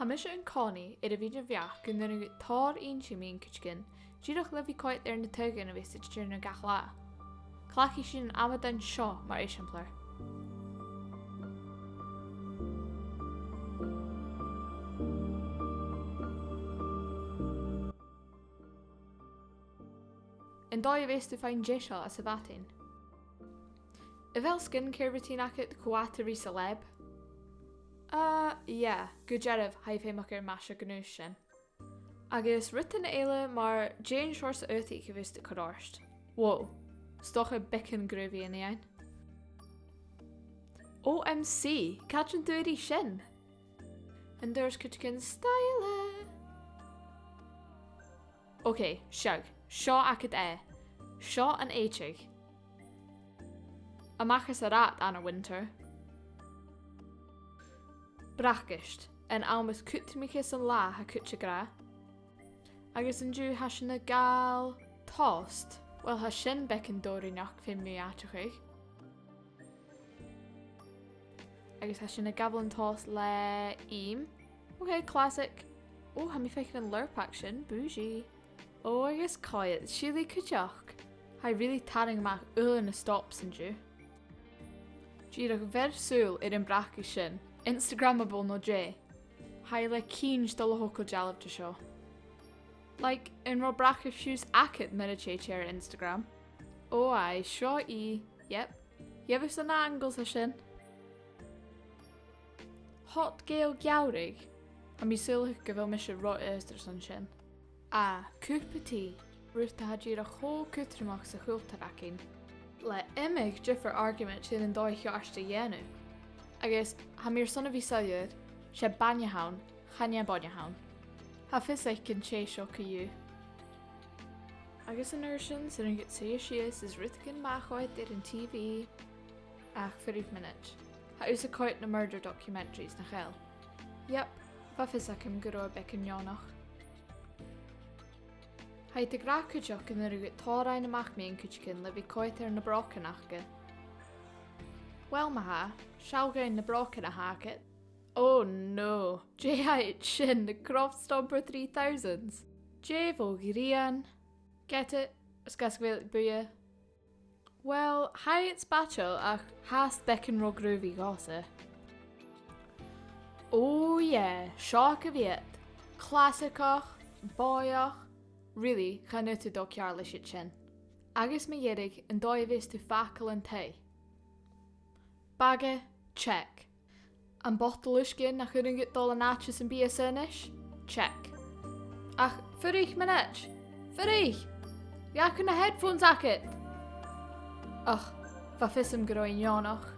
Hamish yn coni i'r fyd yn fiach gyda nhw tor un siwmi yn cwtgyn, dyrwch lyfu coet ar y tygyn y fesit dyrn y Gach la. Clac i sy'n amadan sio mae'r esiampler. Yn doi fes to find jesio a sabatin. Y fel skincare routine acet cwateri celeb? Yeah, good jaref haif heimach masha gnwysyn. Agus written eile maar Jane Shores earthy gewist kororst. Wow, stoch bicken groovy in NicIain. OMC, catching dirty shin. And there's kitchen style. Okay, shug. Shaw acid Shaw an eichig. A machas a rat an a winter. Brachgist, en almas kutmichis an la ha kutchagra. Agus an ju hashin a gal tost. Well ha shin becken dorinach fin mi atachig. Agus hashin a gablin tost le eam. Okay, classic. Oh, ha mi fekin an lurp action, bougie. Oh, I guess quiet. Sheely kutjach. I really taring mak in a stops and you. Gyrach ver soul in brachig shin. Instagrammable no J. Hi like keen stol hoko jalab to show. Like in ro brachig shoes akit meditate chair Instagram. Oh I sure yep. Yevis an angles a shin. Hot gale gyaurig. Ha mi sul gyfel misha rot erster sun shin. Cúpatí, ruta hadír a chó cútramach sa chultaracin. Le imig differ argument sin an dói hiarsta dhéanú. Agus, ha mir son a bhí saoir, sé banyahaun, chania banyahaun. Ha fis eich cyn ché sio cyú. Agus an ursin sy'n yn gyda sias is rithgyn machoed ir yn TV. Ach, 40 minutes. Ha us a coet na murder documentaries na chel. Yep, fa fis ac am gyro bec yn ionach. Hai te gra kutjak yn yr ygwyd torain amach mi yn kutjakin le fi coet ar na broken achge. Wel ma ha, siawgain na broken a hacket. Oh no, Jay hait shin the Croft Stomper 3000s. Jay vo girian. Get it? Ysgasgwyl buia. Well, hai it's bachel ach has becken ro groovy gosse. Oh yeah, shock of it. Classicach, boyach. Really, ga nu te dokjaarle shit chin. Agus me yedig en doivis to fakel en te. Bagge, check. An bottelushkin nach hun get dolle natjes en BSNish? Check. Ach, verich manetch. Verich! Ja kun de headphones akket. Ach, va fissem groin jonach.